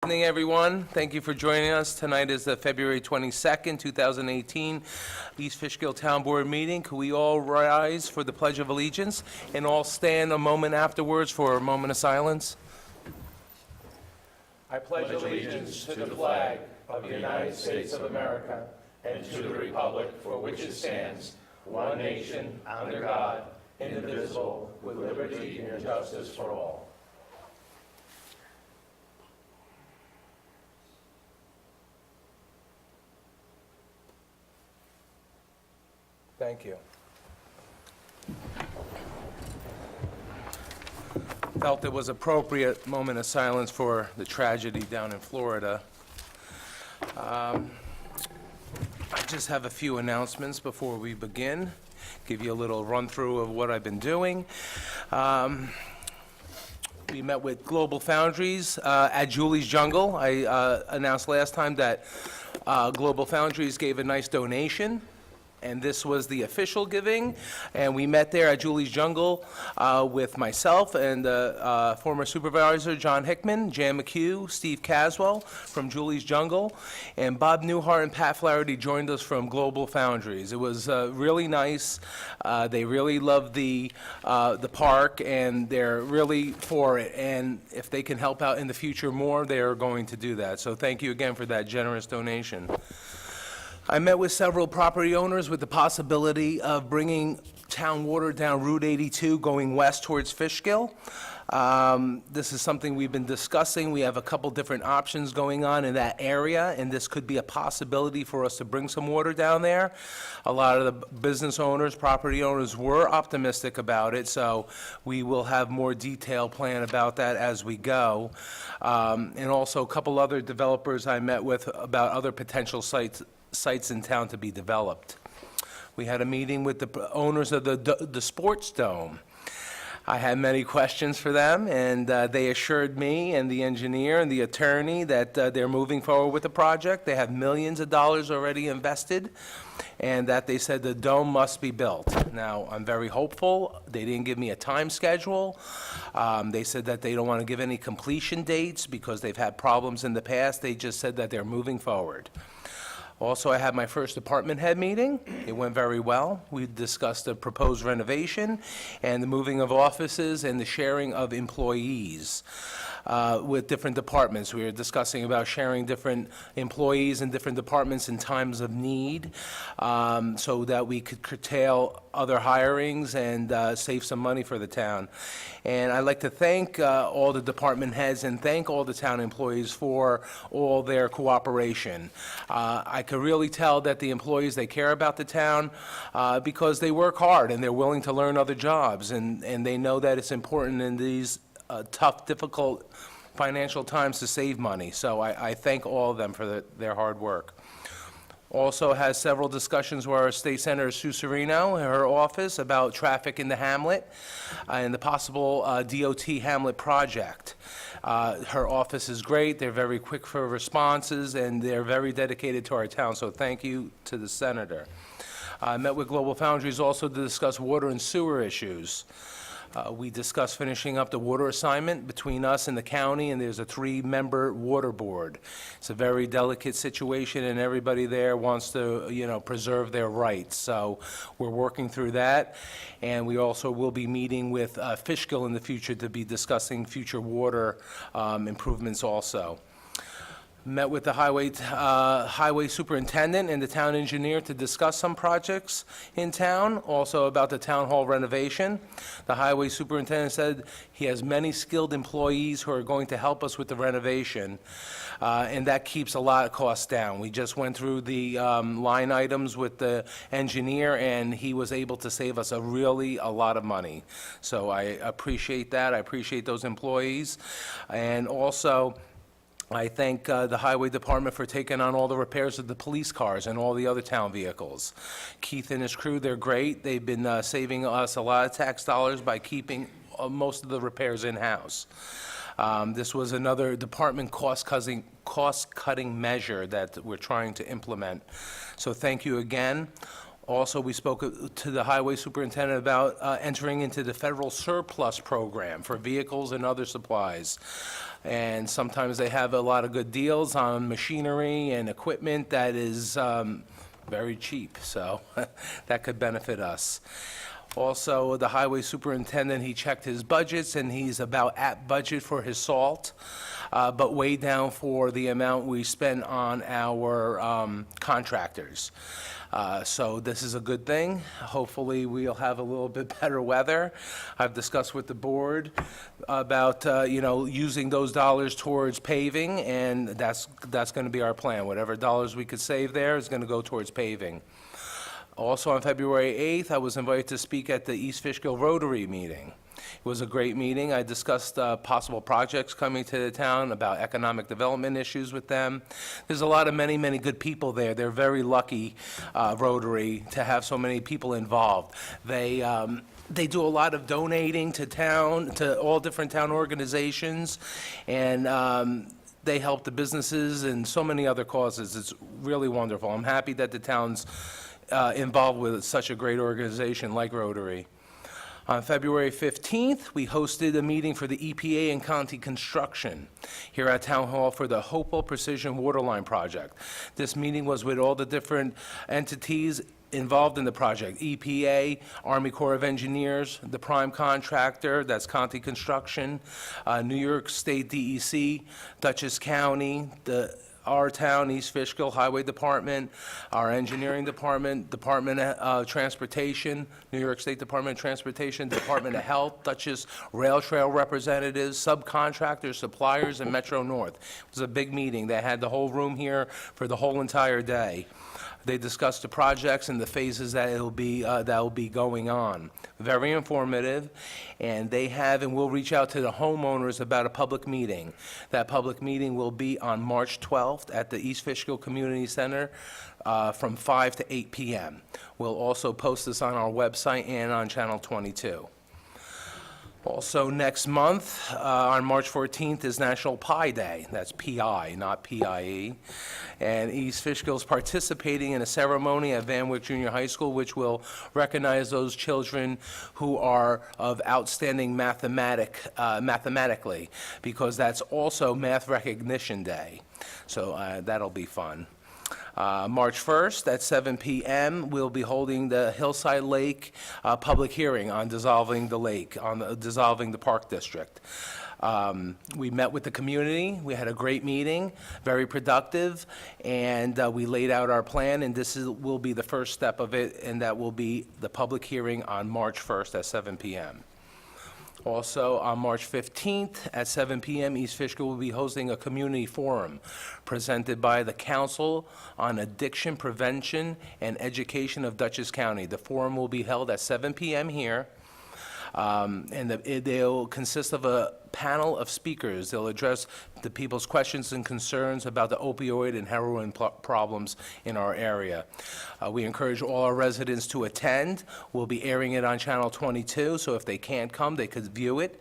evening, everyone. Thank you for joining us. Tonight is the February 22nd, 2018 East Fishkill Town Board meeting. Could we all rise for the Pledge of Allegiance and all stand a moment afterwards for a moment of silence? I pledge allegiance to the flag of the United States of America and to the republic for which it stands, one nation, under God, indivisible, with liberty and justice for all. Thank you. Felt it was appropriate moment of silence for the tragedy down in Florida. I just have a few announcements before we begin. Give you a little run-through of what I've been doing. We met with Global Foundries at Julie's Jungle. I announced last time that Global Foundries gave a nice donation, and this was the official giving, and we met there at Julie's Jungle with myself and former supervisor John Hickman, Jan McHugh, Steve Caswell from Julie's Jungle, and Bob Newhart and Pat Flaherty joined us from Global Foundries. It was really nice. They really love the park, and they're really for it, and if they can help out in the future more, they are going to do that. So thank you again for that generous donation. I met with several property owners with the possibility of bringing town water down Route 82 going west towards Fishkill. This is something we've been discussing. We have a couple different options going on in that area, and this could be a possibility for us to bring some water down there. A lot of the business owners, property owners were optimistic about it, so we will have more detailed plan about that as we go. And also a couple other developers I met with about other potential sites in town to be developed. We had a meeting with the owners of the Sports Dome. I had many questions for them, and they assured me and the engineer and the attorney that they're moving forward with the project. They have millions of dollars already invested, and that they said the dome must be built. Now, I'm very hopeful. They didn't give me a time schedule. They said that they don't want to give any completion dates because they've had problems in the past. They just said that they're moving forward. Also, I had my first department head meeting. It went very well. We discussed the proposed renovation and the moving of offices and the sharing of employees with different departments. We were discussing about sharing different employees in different departments in times of need so that we could curtail other hirings and save some money for the town. And I'd like to thank all the department heads and thank all the town employees for all their cooperation. I could really tell that the employees, they care about the town because they work hard and they're willing to learn other jobs, and they know that it's important in these tough, difficult financial times to save money. So I thank all of them for their hard work. Also has several discussions with our State Senator Sue Serino in her office about traffic in the Hamlet and the possible DOT Hamlet project. Her office is great. They're very quick for responses, and they're very dedicated to our town, so thank you to the Senator. I met with Global Foundries also to discuss water and sewer issues. We discussed finishing up the water assignment between us and the county, and there's a 3-member water board. It's a very delicate situation, and everybody there wants to, preserve their rights. So we're working through that, and we also will be meeting with Fishkill in the future to be discussing future water improvements also. Met with the highway superintendent and the town engineer to discuss some projects in town, also about the town hall renovation. The highway superintendent said he has many skilled employees who are going to help us with the renovation, and that keeps a lot of costs down. We just went through the line items with the engineer, and he was able to save us a lot of money. So I appreciate that. I appreciate those employees. And also, I thank the Highway Department for taking on all the repairs of the police cars and all the other town vehicles. Keith and his crew, they're great. They've been saving us a lot of tax dollars by keeping most of the repairs in-house. This was another department cost-cutting measure that we're trying to implement. So thank you again. Also, we spoke to the highway superintendent about entering into the federal surplus program for vehicles and other supplies. And sometimes they have a lot of good deals on machinery and equipment that is very cheap, so that could benefit us. Also, the highway superintendent, he checked his budgets, and he's about at budget for his salt, but way down for the amount we spend on our contractors. So this is a good thing. Hopefully, we'll have a little bit better weather. I've discussed with the board about, using those dollars towards paving, and that's going to be our plan. Whatever dollars we could save there is going to go towards paving. Also, on February 8th, I was invited to speak at the East Fishkill Rotary meeting. It was a great meeting. I discussed possible projects coming to the town, about economic development issues with them. There's a lot of many good people there. They're very lucky, Rotary, to have so many people involved. They do a lot of donating to town, to all different town organizations, and they help the businesses and so many other causes. It's really wonderful. I'm happy that the town's involved with such a great organization like Rotary. On February 15th, we hosted a meeting for the EPA and Conti Construction here at Town Hall for the Hopewell Precision Waterline Project. This meeting was with all the different entities involved in the project: EPA, Army Corps of Engineers, the prime contractor, that's Conti Construction, New York State DEC, Dutchess County, our town, East Fishkill Highway Department, our engineering department, Department of Transportation, New York State Department of Transportation, Department of Health, Dutchess Rail Trail representatives, subcontractors, suppliers, and Metro North. It was a big meeting. They had the whole room here for the whole entire day. They discussed the projects and the phases that will be going on. Very informative, and they have and will reach out to the homeowners about a public meeting. That public meeting will be on March 12th at the East Fishkill Community Center from 5 to 8 p.m. We'll also post this on our website and on Channel 22. Also, next month, on March 14th, is National Pie Day. That's P-I, not P-I-E. And East Fishkill's participating in a ceremony at Van Wyck Junior High School, which will recognize those children who are of outstanding mathematically, because that's also Math Recognition Day. So that'll be fun. March 1st at 7 p.m., we'll be holding the Hillside Lake public hearing on dissolving the lake, on dissolving the park district. We met with the community. We had a great meeting, very productive, and we laid out our plan, and will be the first step of it, and that will be the public hearing on March 1st at 7 p.m. Also, on March 15th at 7 p.m., East Fishkill will be hosting a community forum presented by the Council on Addiction Prevention and Education of Dutchess County. The forum will be held at 7 p.m. here, and they'll consist of a panel of speakers. They'll address the people's questions and concerns about the opioid and heroin problems in our area. We encourage all our residents to attend. We'll be airing it on Channel 22, so if they can't come, they could view it.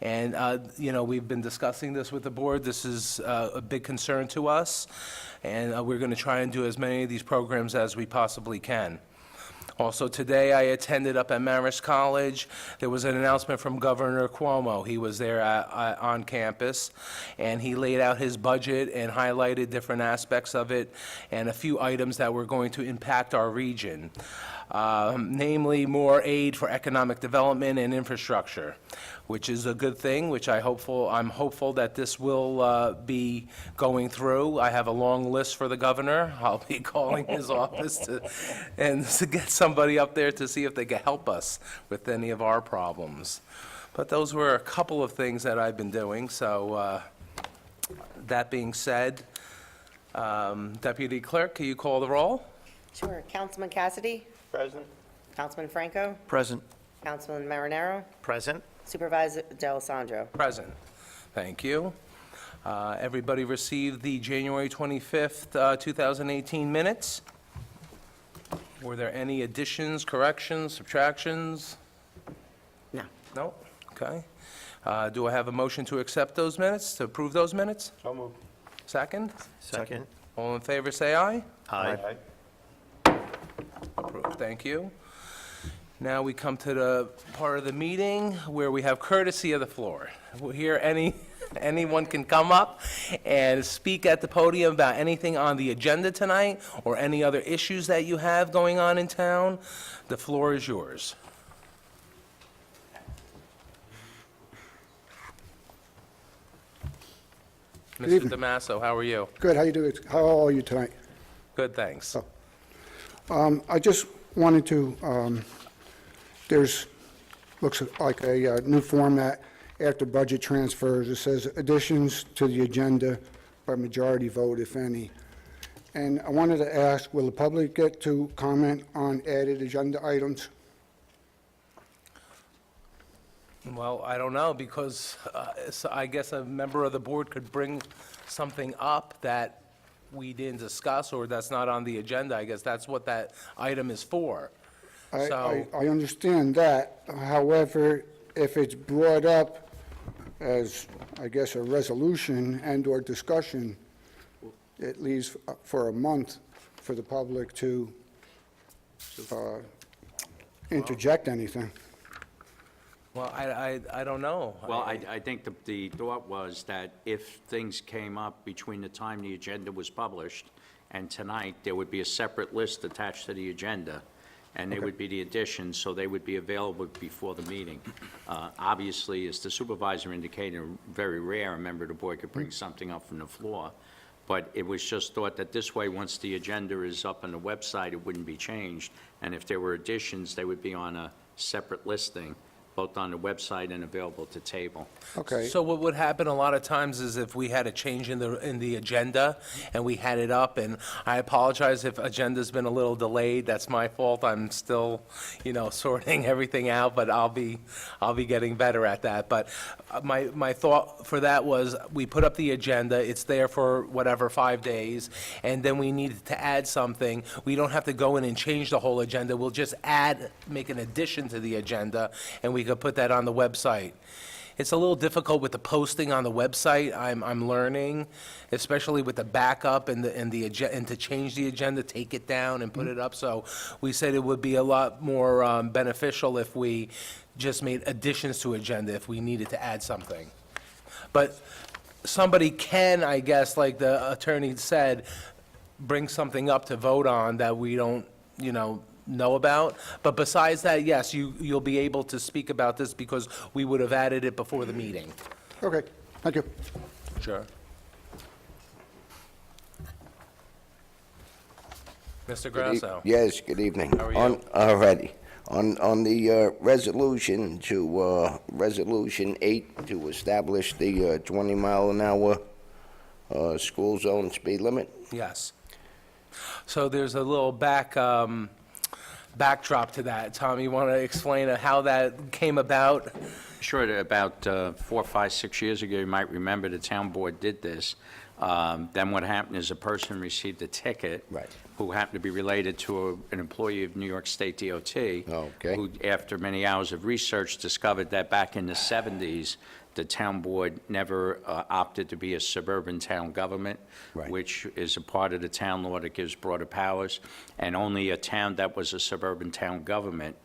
And, we've been discussing this with the board. This is a big concern to us, and we're going to try and do as many of these programs as we possibly can. Also today, I attended up at Marist College. There was an announcement from Governor Cuomo. He was there on campus, and he laid out his budget and highlighted different aspects of it and a few items that were going to impact our region, namely more aid for economic development and infrastructure, which is a good thing, which I'm hopeful that this will be going through. I have a long list for the governor. I'll be calling his office to get somebody up there to see if they can help us with any of our problems. But those were a couple of things that I've been doing. So that being said, Deputy Clerk, can you call the roll? Sure. Councilman Cassidy? Present. Councilman Franco? Present. Councilman Marinero? Present. Supervisor D'Alessandro? Present. Thank you. Everybody received the January 25th, 2018 minutes? Were there any additions, corrections, subtractions? No. No? Okay. Do I have a motion to accept those minutes, to approve those minutes? So moved. Second? Second. All in favor, say aye. Aye. Approved, thank you. Now we come to the part of the meeting where we have courtesy of the floor. Here, anyone can come up and speak at the podium about anything on the agenda tonight or any other issues that you have going on in town. The floor is yours. Mr. evening. Damaso, how are you? Good, how you doing? How are you tonight? Good, thanks. I just wanted to, looks like a new format after budget transfers. It says additions to the agenda by majority vote, if any. And I wanted to ask, will the public get to comment on added agenda items? Well, I don't know, because I guess a member of the board could bring something up that we didn't discuss or that's not on the agenda. I guess that's what that item is for. So, I understand that. However, if it's brought up as, I guess, a resolution and/or discussion, it leaves for a month for the public to interject anything. well, I don't know. Well, I think the thought was that if things came up between the time the agenda was published and tonight, there would be a separate list attached to the agenda, and they would be the additions, so they would be available before the meeting. Obviously, as the supervisor indicated, very rare a member of the board could bring something up from the floor, but it was just thought that this way, once the agenda is up on the website, it wouldn't be changed, and if there were additions, they would be on a separate listing, both on the website and available to table. Okay. So what would happen a lot of times is if we had a change in the agenda and we had it up, and I apologize if agenda's been a little delayed, that's my fault. I'm still, sorting everything out, but I'll be getting better at that. But my thought for that was, we put up the agenda, it's there for whatever, 5 days, and then we needed to add something. We don't have to go in and change the whole agenda. We'll just make an addition to the agenda, and we could put that on the website. It's a little difficult with the posting on the website, I'm learning, especially with the backup and to change the agenda, take it down and put it up. So we said it would be a lot more beneficial if we just made additions to agenda, if we needed to add something. But somebody can, I guess, like the attorney said, bring something up to vote on that we don't, know about. But besides that, yes, you'll be able to speak about this because we would have added it before the meeting. Okay, thank you. Sure. Mr. Grasso? Yes, good evening. How are you? Alrighty. On the resolution Resolution 8 to establish the 20-mile-an-hour school zone speed limit. Yes. So there's a little backdrop to that. Tom, you want to explain how that came about? Sure, about 4, 5, 6 years ago, you might remember the town board did this. Then what happened is a person received a ticket. Right. Who happened to be related to an employee of New York State DOT. Okay. Who, after many hours of research, discovered that back in the 70s, the town board never opted to be a suburban town government, Right. which is a part of the town law that gives broader powers, and only a town that was a suburban town government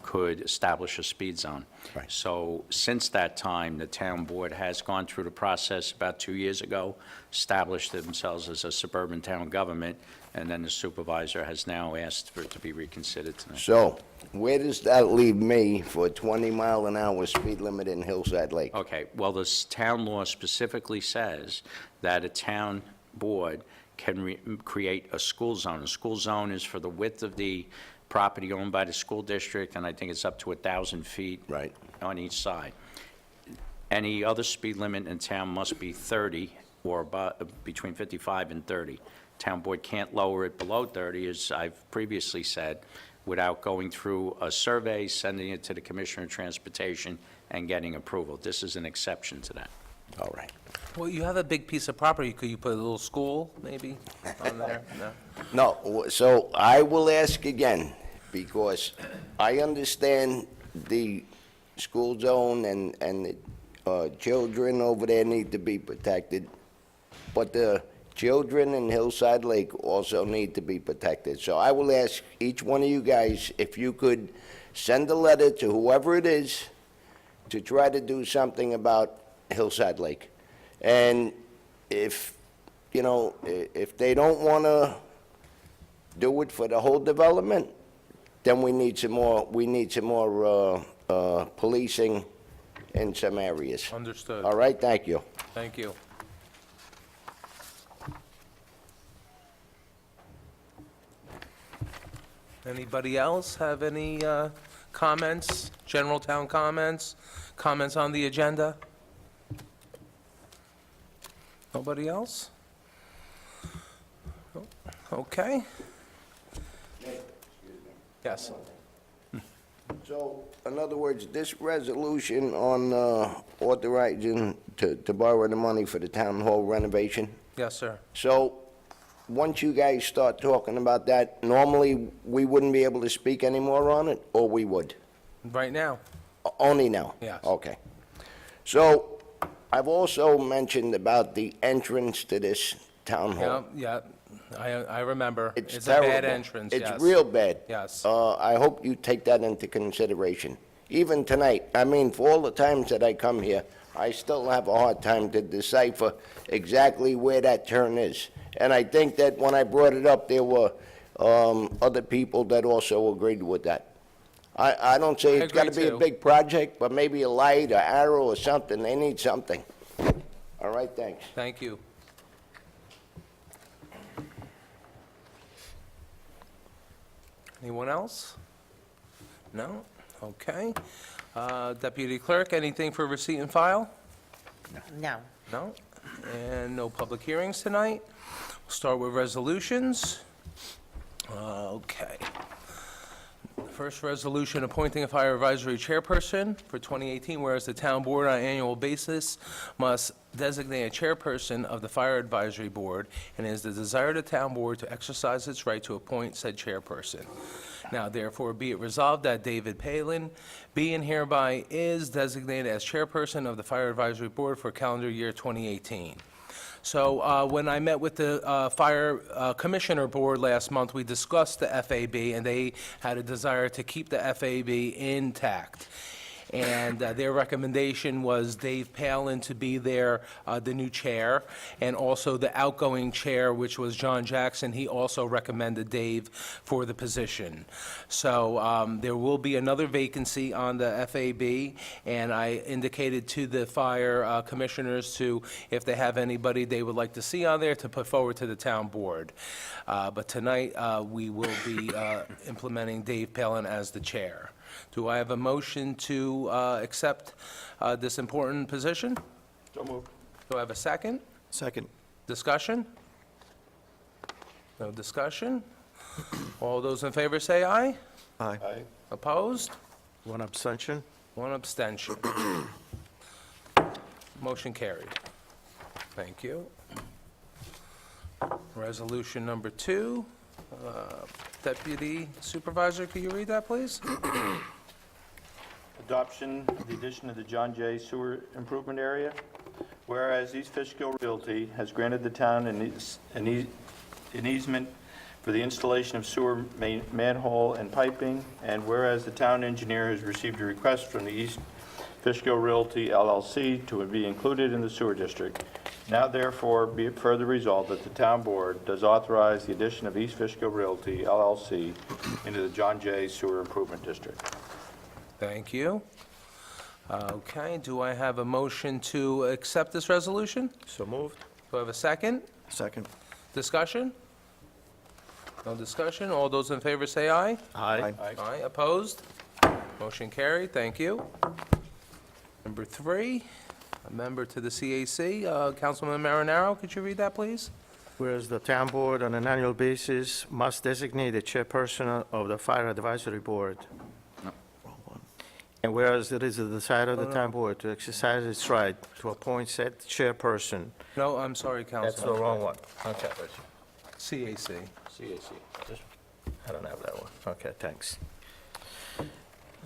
could establish a speed zone. Right. So since that time, the town board has gone through the process about 2 years ago, established themselves as a suburban town government, and then the supervisor has now asked for it to be reconsidered tonight. So, where does that leave me for a 20-mile-an-hour speed limit in Hillside Lake? Okay, well, this town law specifically says that a town board can create a school zone. A school zone is for the width of the property owned by the school district, and I think it's up to 1,000 feet. Right. On each side. Any other speed limit in town must be 30 or between 55 and 30. Town board can't lower it below 30, as I've previously said, without going through a survey, sending it to the Commissioner of Transportation, and getting approval. This is an exception to that. All right. Well, you have a big piece of property. Could you put a little school, maybe, on there? No? No, so I will ask again, because I understand the school zone and the children over there need to be protected, but the children in Hillside Lake also need to be protected. So I will ask each one of you guys if you could send a letter to whoever it is to try to do something about Hillside Lake. And if, you know, if they don't want to do it for the whole development, then we need some more, policing in some areas. Understood. All right, thank you. Thank you. Anybody else have any comments, general town comments, comments on the agenda? Nobody else? No? Okay. Yes. So, in other words, this resolution on authorizing to borrow the money for the town hall renovation, Yes, sir. so, once you guys start talking about that, normally, we wouldn't be able to speak anymore on it, or we would? Right now? Only now? Yes. Okay. So, I've also mentioned about the entrance to this town hall. Yeah, I remember. It's a bad terrible. entrance, yes. It's real bad. Yes. I hope you take that into consideration. Even tonight, I mean, for all the times that I come here, I still have a hard time to decipher exactly where that turn is. And I think that when I brought it up, there were other people that also agreed with that. I don't say it's got to agree, be a too. big project, but maybe a light, or arrow, or something. They need something. All right, thanks. Thank you. Anyone else? No? Okay. Deputy Clerk, anything for receipt and file? No. No? And no public hearings tonight? We'll start with resolutions. Okay. First resolution, appointing a fire advisory chairperson for 2018, whereas the town board on an annual basis must designate a chairperson of the fire advisory board, and it is the desire of the town board to exercise its right to appoint said chairperson. Now therefore be it resolved that David Palin be and hereby is designated as chairperson of the fire advisory board for calendar year 2018. So when I met with the Fire Commissioner Board last month, we discussed the FAB, and they had a desire to keep the FAB intact. And their recommendation was Dave Palin to be the new chair, and also the outgoing chair, which was John Jackson. He also recommended Dave for the position. So there will be another vacancy on the FAB, and I indicated to the fire commissioners if they have anybody they would like to see on there, to put forward to the town board. But tonight, we will be implementing Dave Palin as the chair. Do I have a motion to accept this important position? So moved. Do I have a second? Second. Discussion? No discussion? All those in favor say aye. Aye. Opposed? One abstention? One abstention. Motion carried. Thank you. Resolution number 2. Deputy Supervisor, could you read that, please? Adoption of the addition of the John Jay Sewer Improvement Area. Whereas East Fishkill Realty has granted the town an easement for the installation of sewer manhole and piping, and whereas the town engineer has received a request from the East Fishkill Realty LLC to be included in the sewer district. Now therefore be it further resolved that the town board does authorize the addition of East Fishkill Realty LLC into the John Jay Sewer Improvement District. Thank you. Okay, do I have a motion to accept this resolution? So moved. Do I have a second? Second. Discussion? No discussion? All those in favor say aye. Aye. Aye, opposed? Motion carried, thank you. Number 3, a member to the CAC, Councilman Marinaro, could you read that, please? Whereas the town board on an annual basis must designate a chairperson of the fire advisory board. And whereas it is the desire of the town board to exercise its right to appoint said chairperson. No, I'm sorry, That's the Councilman. wrong one. Okay. CAC. I don't have that one. Okay, thanks.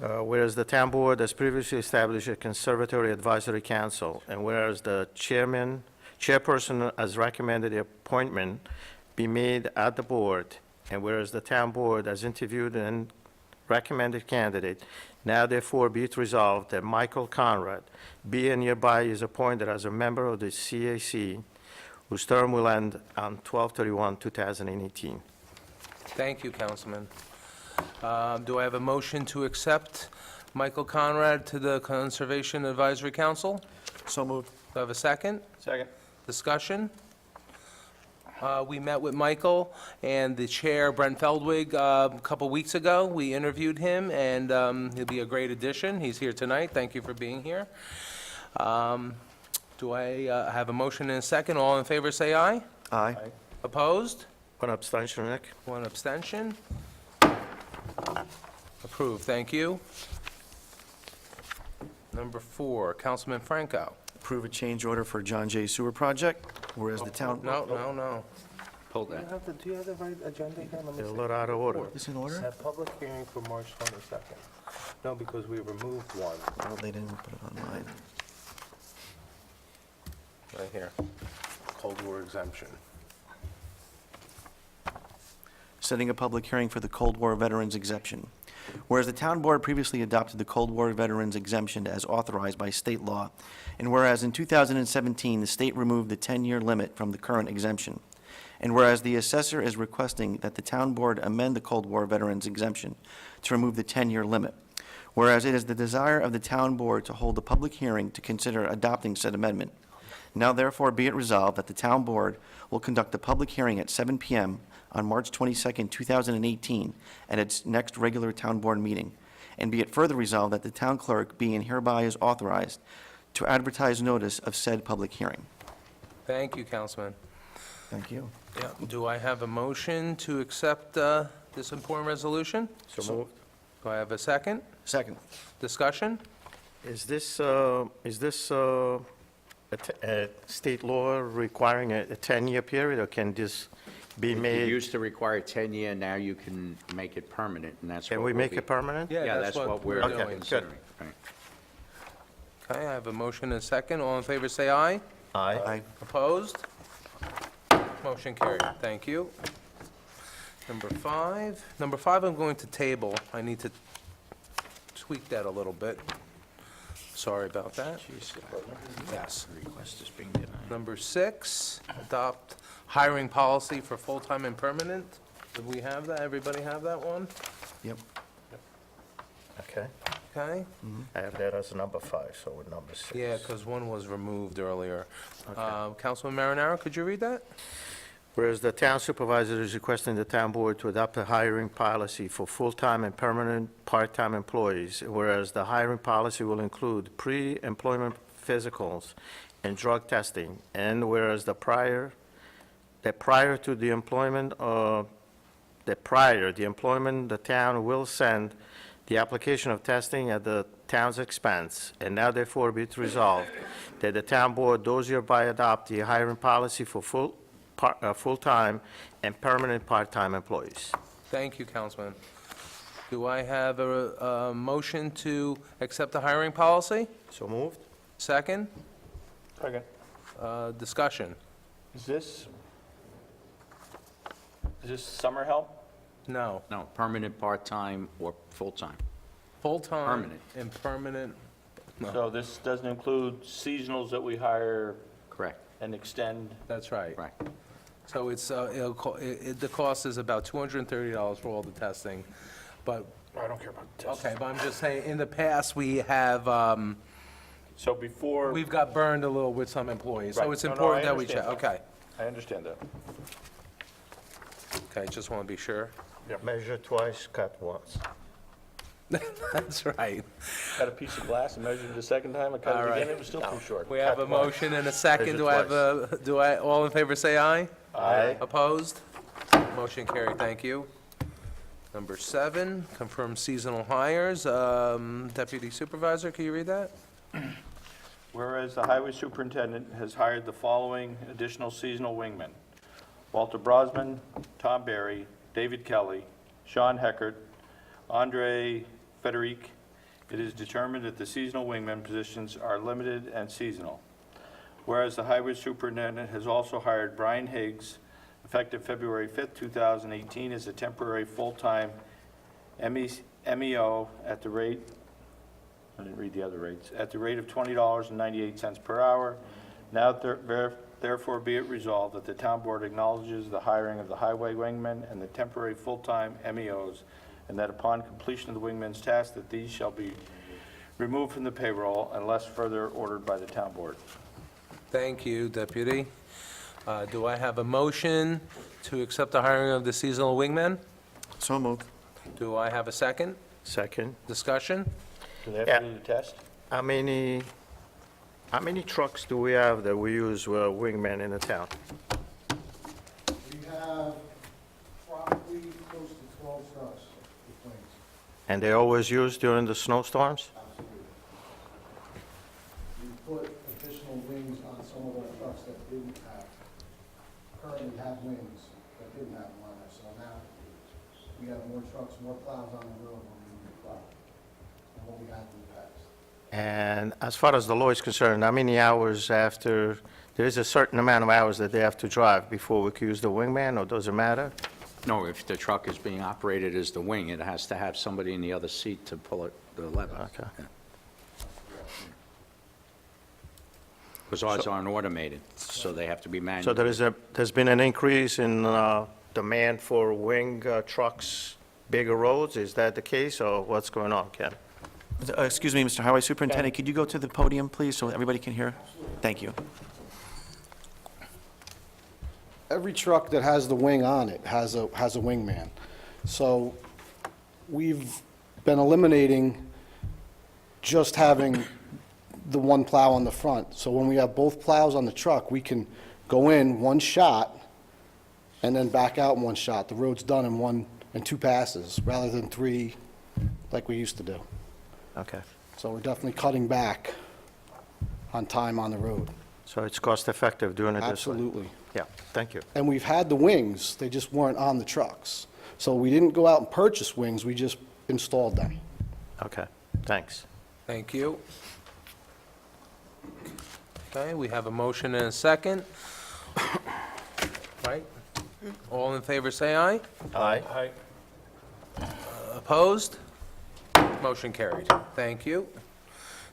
Whereas the town board has previously established a conservatory advisory council, and whereas the chairman chairperson has recommended the appointment be made at the board, and whereas the town board has interviewed and recommended candidate, now therefore be it resolved that Michael Conrad be and hereby is appointed as a member of the CAC, whose term will end on 12/31/2018. Thank you, Councilman. Do I have a motion to accept Michael Conrad to the Conservation Advisory Council? So moved. Do I have a second? Second. Discussion? We met with Michael and the chair, Brent Feldwig, a couple weeks ago. We interviewed him, and he'll be a great addition. He's here tonight. Thank you for being here. Do I have a motion and a second? All in favor, say aye. Aye. Opposed? One abstention, Nick. One abstention. Approved, thank you. Number 4, Councilman Franco. Approve a change order for John Jay Sewer Project, whereas the town... No. Pull that. Do you have the right agenda here? Let me A see. little out of order. Is in order? Have public hearing for March 22nd. No, because we removed one. Well, they didn't put it on mine. Right here. Cold War exemption. Setting a public hearing for the Cold War Veterans Exemption. Whereas the town board previously adopted the Cold War Veterans Exemption as authorized by state law, and whereas in 2017, the state removed the 10-year limit from the current exemption, and whereas the assessor is requesting that the town board amend the Cold War Veterans Exemption to remove the 10-year limit, whereas it is the desire of the town board to hold a public hearing to consider adopting said amendment, now therefore be it resolved that the town board will conduct a public hearing at 7 p.m. on March 22nd, 2018, at its next regular town board meeting, and be it further resolved that the town clerk be and hereby is authorized to advertise notice of said public hearing. Thank you, Councilman. Thank you. Yeah, do I have a motion to accept this important resolution? So moved. Do I have a second? Second. Discussion? Is this a state law requiring a 10-year period, or can this be It made? used to require 10-year, now you can make it permanent, and that's what Can we we'll make be- it permanent? Yeah, that's what we're doing. considering. Right. Okay, I have a motion and a second. All in favor, say aye. Aye. Opposed? Motion carried. Thank you. Number 5. Number 5, I'm going to table. I need to tweak that a little bit. Sorry about that. Yes. Request is being denied. Number 6, adopt hiring policy for full-time and permanent. Did we have that? Everybody have that one? Yep. Okay. Okay? I have that as number 5, so we're number 6. Yeah, because one was removed earlier. Councilman Marinaro, could you read that? Whereas the town supervisor is requesting the town board to adopt a hiring policy for full-time and permanent part-time employees, whereas the hiring policy will include pre-employment physicals and drug testing, and whereas the prior to the employment, the town will send the application of testing at the town's expense, and now therefore be it resolved that the town board does hereby adopt the hiring policy for full-time and permanent part-time employees. Thank you, Councilman. Do I have a motion to accept the hiring policy? So moved? Second? Second. Discussion? Is this summer help? No. No, permanent, part-time, or full-time. Full-time Permanent. and permanent, no, So this doesn't include seasonals that we hire Correct, and extend? that's right. right. So it's, the cost is about $230 for all the testing, but, I don't care about tests. okay, but I'm just saying, in the past, we have, So before, we've got burned a little with some employees, so Right. it's No, no, important I that we check, understand. okay. I understand that. Okay, just want to be sure. Measure twice, cut once. That's right. Got a piece of glass and measured it the second time, I cut All it right. again, it was still too short. We have a motion and a second. Measure Do I have a, all in favor say aye? Aye. Opposed? Motion carried, thank you. Number 7, confirm seasonal hires. Deputy Supervisor, can you read that? Whereas the highway superintendent has hired the following additional seasonal wingmen: Walter Brosman, Tom Barry, David Kelly, Sean Heckert, Andre Federic. It is determined that the seasonal wingman positions are limited and seasonal. Whereas the highway superintendent has also hired Brian Higgs, effective February 5th, 2018, as a temporary full-time MEO at the rate, I didn't read the other rates, at the rate of $20.98 per hour. Now therefore be it resolved that the town board acknowledges the hiring of the highway wingmen and the temporary full-time MEOs, and that upon completion of the wingmen's task, that these shall be removed from the payroll unless further ordered by the town board. Thank you, Deputy. Do I have a motion to accept the hiring of the seasonal wingmen? So moved. Do I have a second? Second. Discussion? Do they have Yeah. to do the test? How many trucks do we have that we use wingmen in the town? We have probably close to 12 trucks with wings. And they always used during the snowstorms? We put additional wings on some of our trucks that currently have wings, that didn't have them on there. So now we have more trucks, more plows on the road when we need to plow than what we had in the past. And as far as the law is concerned, how many hours after, there is a certain amount of hours that they have to drive before we can use the wingman, or does it matter? No, if the truck is being operated as the wing, it has to have somebody in the other seat to pull it, the lever. Okay. Because ours aren't automated, so they have to be manual. So there's been an increase in demand for wing trucks, bigger roads, is that the case, or what's going on, Ken? Excuse me, Mr. Highway Superintendent, could you go to the podium, please, so everybody can hear? Thank you. Every truck that has the wing on it has a wingman. So we've been eliminating just having the one plow on the front. So when we have both plows on the truck, we can go in one shot and then back out in one shot. The road's done in two passes, rather than three like we used to do. Okay. So we're definitely cutting back on time on the road. So it's cost-effective doing it this way? Absolutely. Yeah, thank you. And we've had the wings, they just weren't on the trucks. So we didn't go out and purchase wings, we just installed them. Okay, thanks. Thank you. Okay, we have a motion and a second. Right? All in favor, say aye. Aye. Opposed? Motion carried. Thank you.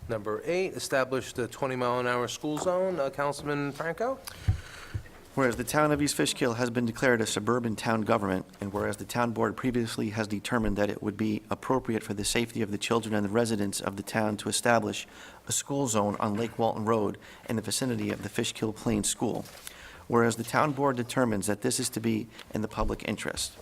Number 8, establish the 20-mile-an-hour school zone. Councilman Franco? Whereas the town of East Fishkill has been declared a suburban town government, and whereas the town board previously has determined that it would be appropriate for the safety of the children and the residents of the town to establish a school zone on Lake Walton Road in the vicinity of the Fishkill Plains School, whereas the town board determines that this is to be in the public interest.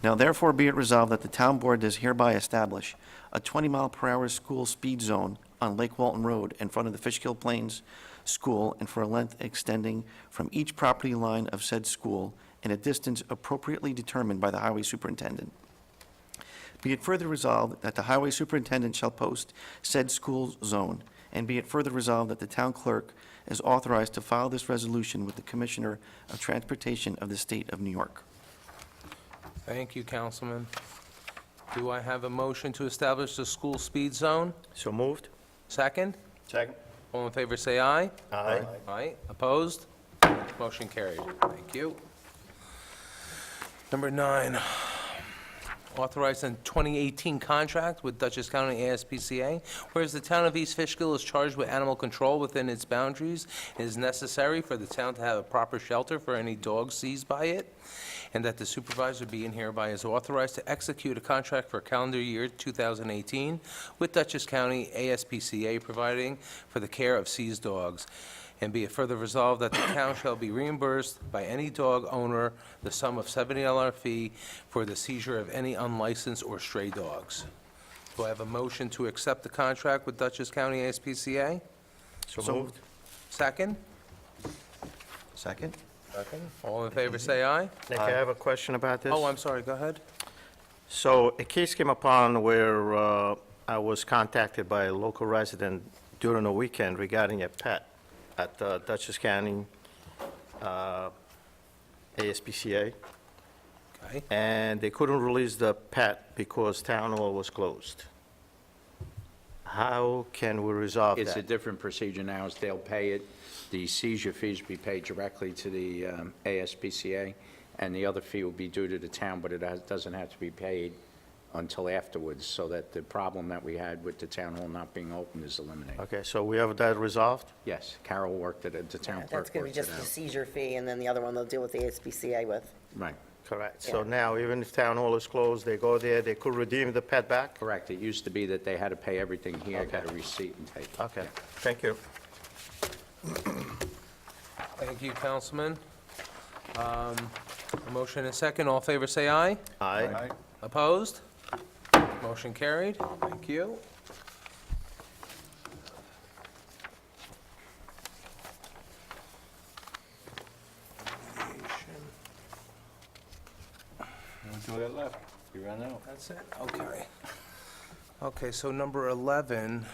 Now therefore be it resolved that the town board does hereby establish a 20-mile-per-hour school speed zone on Lake Walton Road in front of the Fishkill Plains School and for a length extending from each property line of said school in a distance appropriately determined by the highway superintendent. Be it further resolved that the highway superintendent shall post said school zone, and be it further resolved that the town clerk is authorized to file this resolution with the Commissioner of Transportation of the State of New York. Thank you, Councilman. Do I have a motion to establish the school speed zone? So moved? Second? Second. All in favor, say aye. Aye. Aye. Opposed? Motion carried. Thank you. Number 9, authorize a 2018 contract with Dutchess County ASPCA. Whereas the town of East Fishkill is charged with animal control within its boundaries, it is necessary for the town to have a proper shelter for any dogs seized by it, and that the supervisor be and hereby is authorized to execute a contract for calendar year 2018 with Dutchess County ASPCA providing for the care of seized dogs. And be it further resolved that the town shall be reimbursed by any dog owner the sum of $70 fee for the seizure of any unlicensed or stray dogs. Do I have a motion to accept the contract with Dutchess County ASPCA? So moved? Second? Second? Second. All in favor, say aye. Nick, I have a question about this. Oh, I'm sorry, go ahead. So a case came upon where I was contacted by a local resident during the weekend regarding a pet at Dutchess County ASPCA, Okay. and they couldn't release the pet because town hall was closed. How can we resolve It's a that? different procedure now, is they'll pay it, the seizure fees be paid directly to the ASPCA, and the other fee will be due to the town, but doesn't have to be paid until afterwards, so that the problem that we had with the town hall not being open is eliminated. Okay, so we have that resolved? Yes, Carol worked it, the town clerk That's going to be worked it just the out. seizure fee, and then the other one they'll deal with the ASPCA with. Right, Correct. So Yeah. now, even if town hall is closed, they go there, they could redeem the pet back? correct. It used to be that they had to pay everything here, got a receipt and take it. Okay, thank you. Thank you, Councilman. A motion and second, all in favor say aye. Aye. Opposed? Motion carried. Thank you. Until that left, you ran out. That's it? Okay. Okay, so number 11,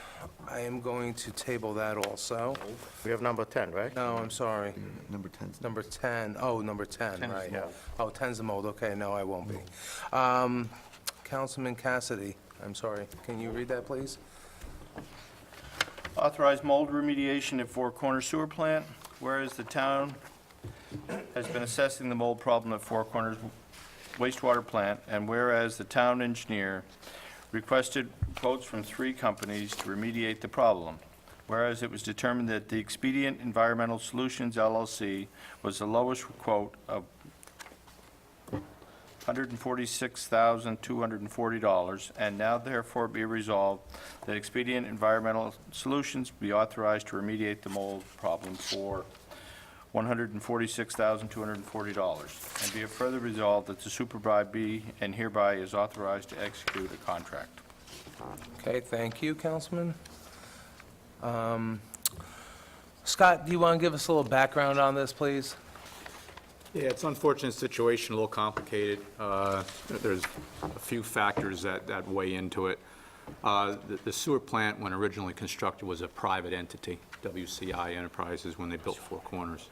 I am going to table that also. We have number 10, right? No, I'm sorry. Number 10. Number 10, oh, number 10, right. mold. Oh, 10's the mold, okay, no, I won't be. Councilman Cassidy, I'm sorry, can you read that, please? Authorize mold remediation at Four Corners Sewer Plant, whereas the town has been assessing the mold problem at Four Corners wastewater plant, and whereas the town engineer requested quotes from 3 companies to remediate the problem, whereas it was determined that the Expedient Environmental Solutions LLC was the lowest quote of $146,240, and now therefore be resolved that Expedient Environmental Solutions be authorized to remediate the mold problem for $146,240, and be it further resolved that the supervisor be and hereby is authorized to execute a contract. Okay, thank you, Councilman. Scott, do you want to give us a little background on this, please? Yeah, it's an unfortunate situation, a little complicated. There's a few factors that weigh into it. The sewer plant, when originally constructed, was a private entity, WCI Enterprises, when they built Four Corners.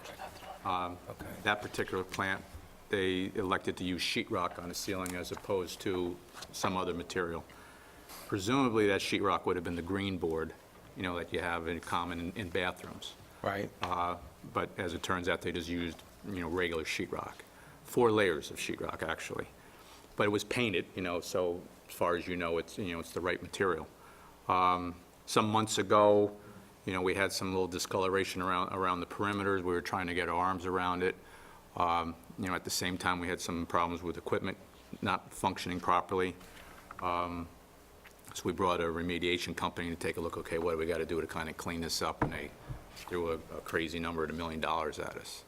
That particular plant, they elected to use sheetrock on the ceiling as opposed to some other material. Presumably, that sheetrock would have been the green board, you know, that you have in common in bathrooms. Right. But as it turns out, they just used, you know, regular sheetrock. 4 layers of sheetrock, actually. But it was painted, you know, so as far as you know, it's the right material. Some months ago, you know, we had some little discoloration around the perimeters. We were trying to get our arms around it. You know, at the same time, we had some problems with equipment not functioning properly. So we brought a remediation company to take a look, okay, what do we got to do to kind of clean this up? And they threw a crazy number at $1 million at us.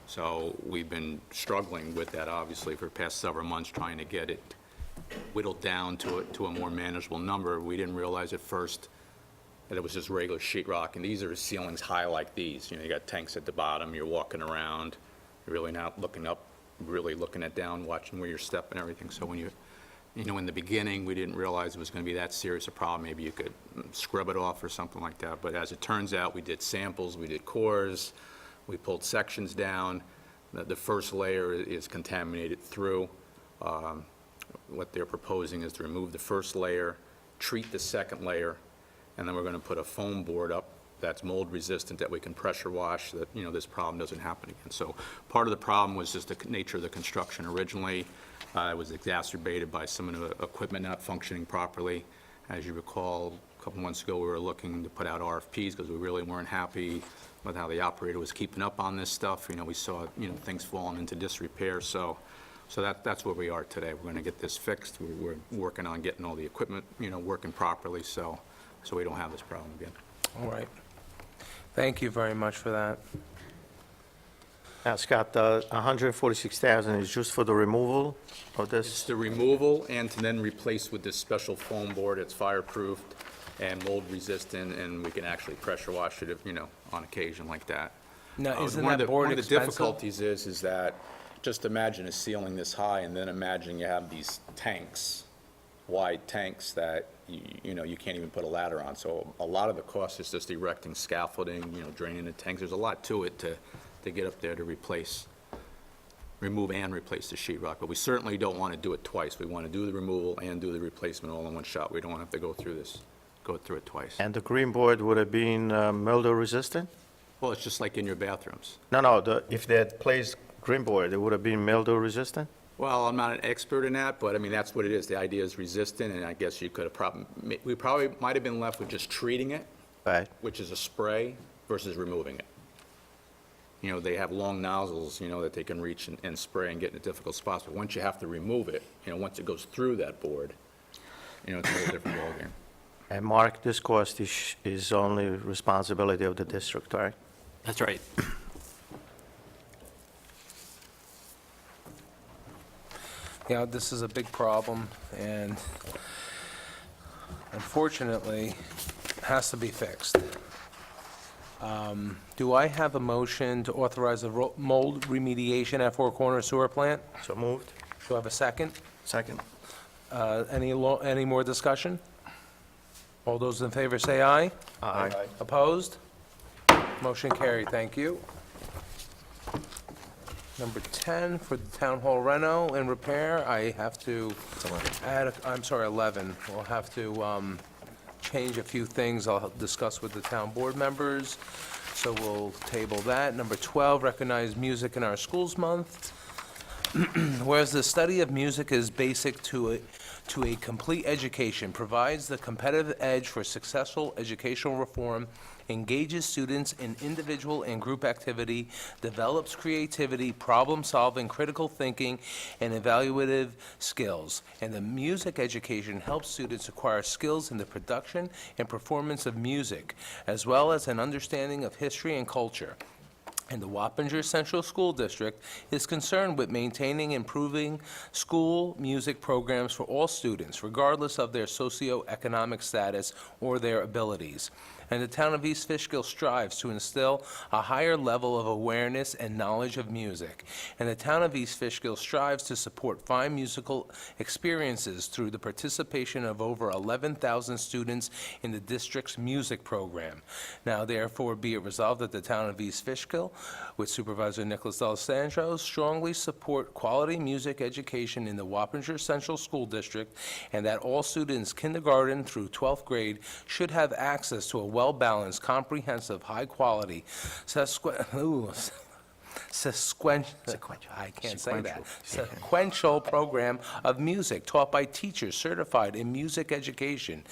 So we've been struggling with that, obviously, for the past several months, trying to get it whittled down to a more manageable number. We didn't realize at first that it was just regular sheetrock, and these are ceilings high like these. You know, you got tanks at the bottom, you're walking around, you're really not looking up, really looking at down, watching where you're stepping and everything. So when you know, in the beginning, we didn't realize it was going to be that serious a problem. Maybe you could scrub it off or something like that. But as it turns out, we did samples, we did cores, we pulled sections down. The first layer is contaminated through. What they're proposing is to remove the first layer, treat the second layer, and then we're going to put a foam board up that's mold resistant that we can pressure wash, that, you know, this problem doesn't happen again. So part of the problem was just the nature of the construction originally. It was exacerbated by some of the equipment not functioning properly. As you recall, a couple months ago, we were looking to put out RFPs because we really weren't happy with how the operator was keeping up on this stuff. You know, we saw, you know, things falling into disrepair. So that's where we are today. We're going to get this fixed. We're working on getting all the equipment, you know, working properly so we don't have this problem again. All right. Thank you very much for that. Now, Scott, the $146,000 is just for the removal of It's this? the removal and to then replace with this special foam board. It's fireproof and mold resistant, and we can actually pressure wash it, if, you know, on occasion like that. Now, isn't One of that the- board One of the expensive? difficulties is that, just imagine a ceiling this high, and then imagine you have these tanks, wide tanks that, you know, you can't even put a ladder on. So a lot of the cost is just erecting scaffolding, you know, draining the tanks. There's a lot to it to get up there to remove and replace the sheetrock. But we certainly don't want to do it twice. We want to do the removal and do the replacement all in one shot. We don't want to have to go through this go through it twice. And the green board would have been mildew resistant? Well, it's just like in your bathrooms. No, if they had placed green board, it would have been mildew resistant? Well, I'm not an expert in that, but I mean, that's what it is. The idea is resistant, and I guess you could have we probably might have been left with just treating it, Right. which is a spray, versus removing it. You know, they have long nozzles, you know, that they can reach and spray and get into difficult spots, but once you have to remove it, you know, once it goes through that board, you know, it's a whole different ballgame. And Mark, this cost is only responsibility of the district, right? That's right. Yeah, this is a big problem, and unfortunately, has to be fixed. Do I have a motion to authorize a mold remediation at Four Corners Sewer Plant? So moved? Do I have a second? Second. Any more discussion? All those in favor say aye. Aye. Opposed? Motion carried, thank you. Number 10, for the Town Hall reno and repair, I have to add, I'm sorry, 11. We'll have to change a few things I'll discuss with the town board members, so we'll table that. Number 12, recognize Music in Our Schools Month. Whereas the study of music is basic to a complete education, provides the competitive edge for successful educational reform, engages students in individual and group activity, develops creativity, problem-solving, critical thinking, and evaluative skills. And the music education helps students acquire skills in the production and performance of music, as well as an understanding of history and culture. And the Wappinger Central School District is concerned with maintaining and improving school music programs for all students, regardless of their socioeconomic status or their abilities. And the town of East Fishkill strives to instill a higher level of awareness and knowledge of music. And the town of East Fishkill strives to support fine musical experiences through the participation of over 11,000 students in the district's music program. Now therefore be it resolved that the town of East Fishkill, with Supervisor Nicholas D'Alessandro, strongly support quality music education in the Wappinger Central School District, and that all students kindergarten through 12th grade should have access to a well-balanced, comprehensive, high-quality, sequential program of music taught by teachers certified in music education.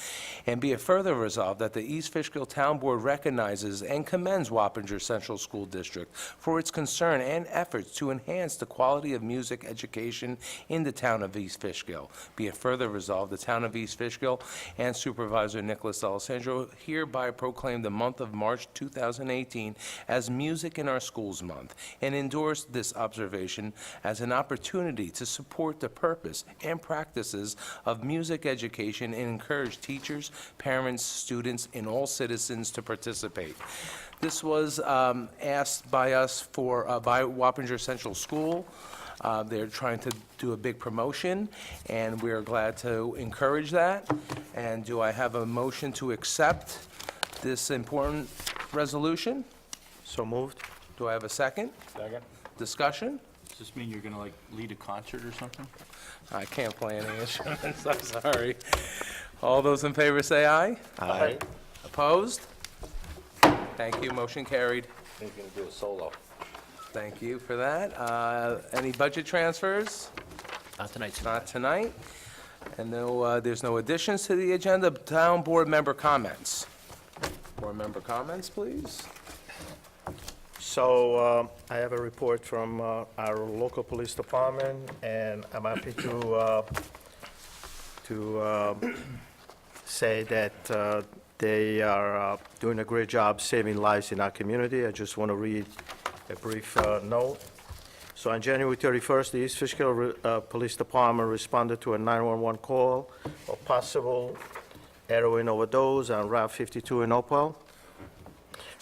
And be it further resolved that the East Fishkill Town Board recognizes and commends Wappinger Central School District for its concern and efforts to enhance the quality of music education in the town of East Fishkill. Be it further resolved, the town of East Fishkill and Supervisor Nicholas D'Alessandro hereby proclaim the month of March 2018 as Music in Our Schools Month, and endorse this observation as an opportunity to support the purpose and practices of music education and encourage teachers, parents, students, and all citizens to participate. This was asked by us by Wappinger Central School. They're trying to do a big promotion, and we're glad to encourage that. And do I have a motion to accept this important resolution? So moved? Do I have a second? Second. Discussion? Does this mean you're going to, like, lead a concert or something? I can't play any instruments, I'm sorry. All those in favor say aye. Aye. Opposed? Thank you, motion carried. I think you're going to do a solo. Thank you for that. Any budget transfers? Not tonight. Not tonight. And no, there's no additions to the agenda. Town board member comments. Board member comments, please. So I have a report from our local police department, and I'm happy to say that they are doing a great job saving lives in our community. I just want to read a brief note. So on January 31st, the East Fishkill Police Department responded to a 911 call of possible heroin overdose on Route 52 in Hopewell.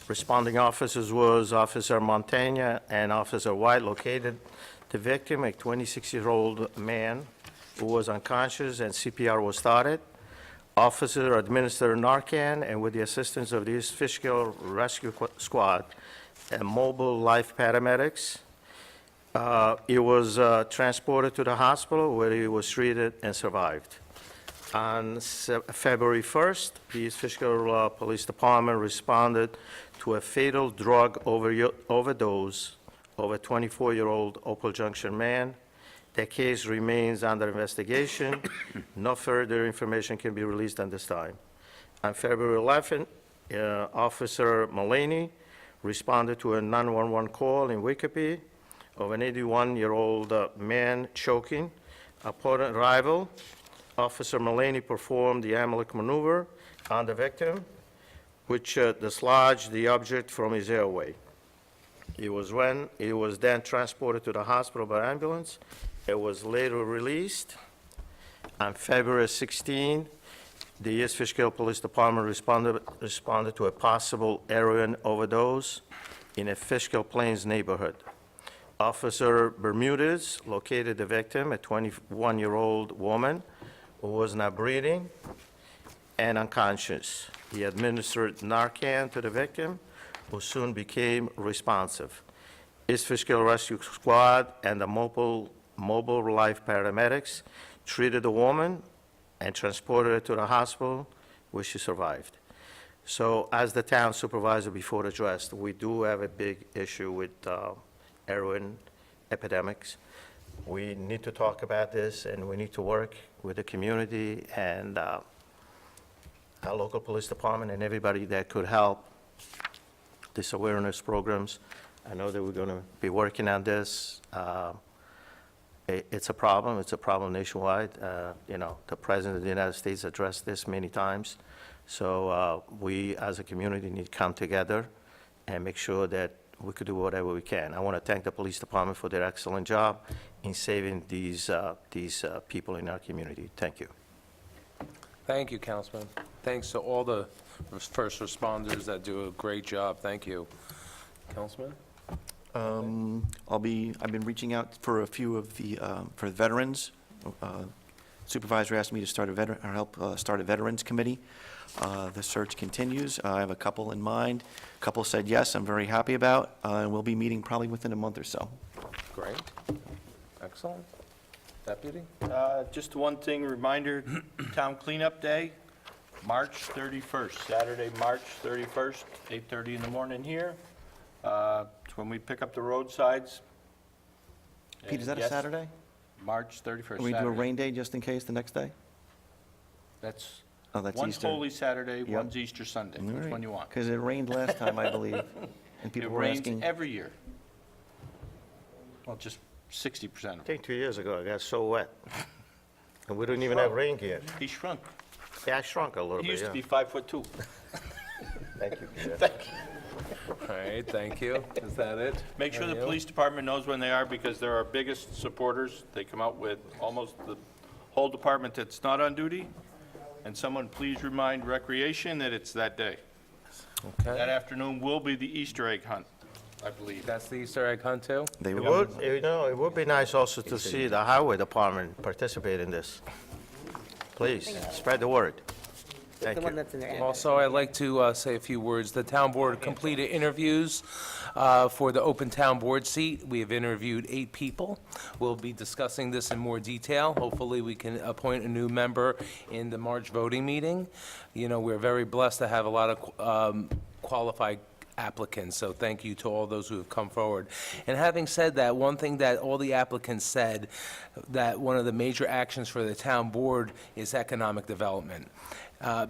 Responding officers was Officer Montaigne and Officer White, located the victim, a 26-year-old man who was unconscious, and CPR was started. Officer administered Narcan, and with the assistance of the East Fishkill Rescue Squad and mobile life paramedics, he was transported to the hospital where he was treated and survived. On February 1st, the East Fishkill Police Department responded to a fatal drug overdose of a 24-year-old Opal Junction man. The case remains under investigation. No further information can be released at this time. On February 11th, Officer Mullaney responded to a 911 call in Wikipi of an 81-year-old man choking. Upon arrival, Officer Mullaney performed the Heimlich maneuver on the victim, which dislodged the object from his airway. He was then transported to the hospital by ambulance. It was later released. On February 16, the East Fishkill Police Department responded to a possible heroin overdose in a Fishkill Plains neighborhood. Officer Bermudez located the victim, a 21-year-old woman who was not breathing and unconscious. He administered Narcan to the victim, who soon became responsive. East Fishkill Rescue Squad and the mobile life paramedics treated the woman and transported her to the hospital, where she survived. So as the town supervisor before addressed, we do have a big issue with heroin epidemics. We need to talk about this, and we need to work with the community and our local police department and everybody that could help these awareness programs. I know that we're going to be working on this. It's a problem. It's a problem nationwide. The President of the United States addressed this many times. So we, as a community, need to come together and make sure that we could do whatever we can. I want to thank the police department for their excellent job in saving these people in our community. Thank you. Thank you, Councilman. Thanks to all the first responders that do a great job. Thank you. Councilman? I've been reaching out for a few of the, for veterans. Supervisor asked me to help start a veterans committee. The search continues. I have a couple in mind. A couple said yes, I'm very happy about, and we'll be meeting probably within a month or so. Great. Excellent. Deputy? Just one thing, reminder, Town Cleanup Day, March 31st, Saturday, March 31st, 8:30 in the morning here. It's when we pick up the roadsides. Pete, is that a Yes, Saturday? March 31st, Can we do a Saturday. rain day just in case the next day? That's, Oh, that's one's Easter. Holy Saturday, Yep. one's Easter Sunday. Which one you want? Because it rained last time, I believe, and It people were rains asking. every year. Well, just 60% I of it. think 2 years ago, it got so wet. And we didn't even have rain here. He shrunk. Yeah, I shrunk a little He bit, used to yeah. be 5'2". Thank you, Peter. All right, thank you. Is that it? Make sure the And you? police department knows when they are, because they're our biggest supporters. They come out with almost the whole department that's not on duty. And someone please remind Recreation that it's that day. That Okay. afternoon will be the Easter egg hunt, I believe. That's the Easter egg hunt, too? They It will. would, it would be nice also to see the highway department participate in this. Please, spread the word. The Thank one you. that's in there. Also, I'd like to say a few words. The town board completed interviews for the open town board seat. We have interviewed 8 people. We'll be discussing this in more detail. Hopefully, we can appoint a new member in the March voting meeting. You know, we're very blessed to have a lot of qualified applicants, so thank you to all those who have come forward. And having said that, one thing that all the applicants said, that one of the major actions for the town board is economic development.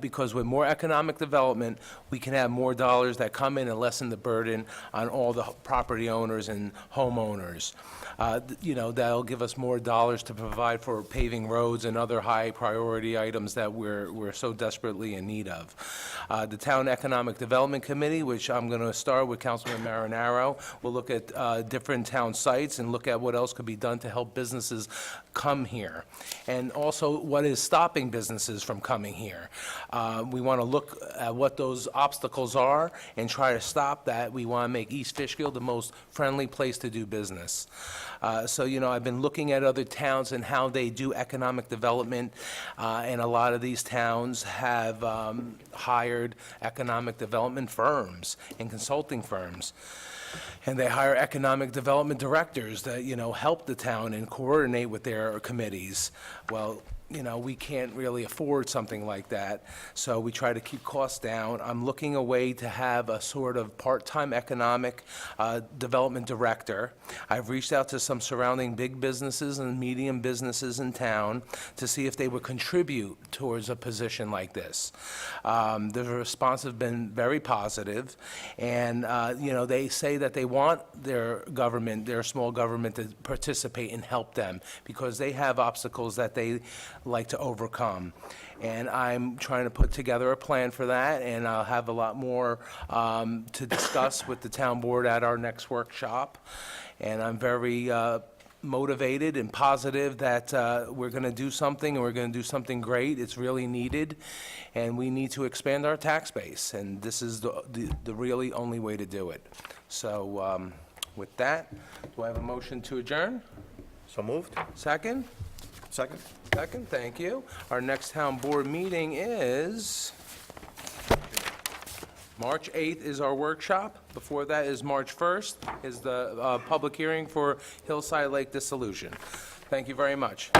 Because with more economic development, we can have more dollars that come in and lessen the burden on all the property owners and homeowners. That'll give us more dollars to provide for paving roads and other high-priority items that we're so desperately in need of. The Town Economic Development Committee, which I'm going to start with Councilman Marinaro, will look at different town sites and look at what else could be done to help businesses come here. And also, what is stopping businesses from coming here. We want to look at what those obstacles are and try to stop that. We want to make East Fishkill the most friendly place to do business. I've been looking at other towns and how they do economic development, and a lot of these towns have hired economic development firms and consulting firms. And they hire economic development directors that, help the town and coordinate with their committees. Well, we can't really afford something like that, so we try to keep costs down. I'm looking a way to have a sort of part-time economic development director. I've reached out to some surrounding big businesses and medium businesses in town to see if they would contribute towards a position like this. The response has been very positive, and, they say that they want their government, their small government, to participate and help them, because they have obstacles that they like to overcome. And I'm trying to put together a plan for that, and I'll have a lot more to discuss with the town board at our next workshop. And I'm very motivated and positive that we're going to do something, and we're going to do something great. It's really needed, and we need to expand our tax base, and this is the really only way to do it. So with that, do I have a motion to adjourn? So moved? Second? Second? Second, thank you. Our next town board meeting is, March 8th is our workshop. Before that is March 1st, is the public hearing for Hillside Lake dissolution. Thank you very much.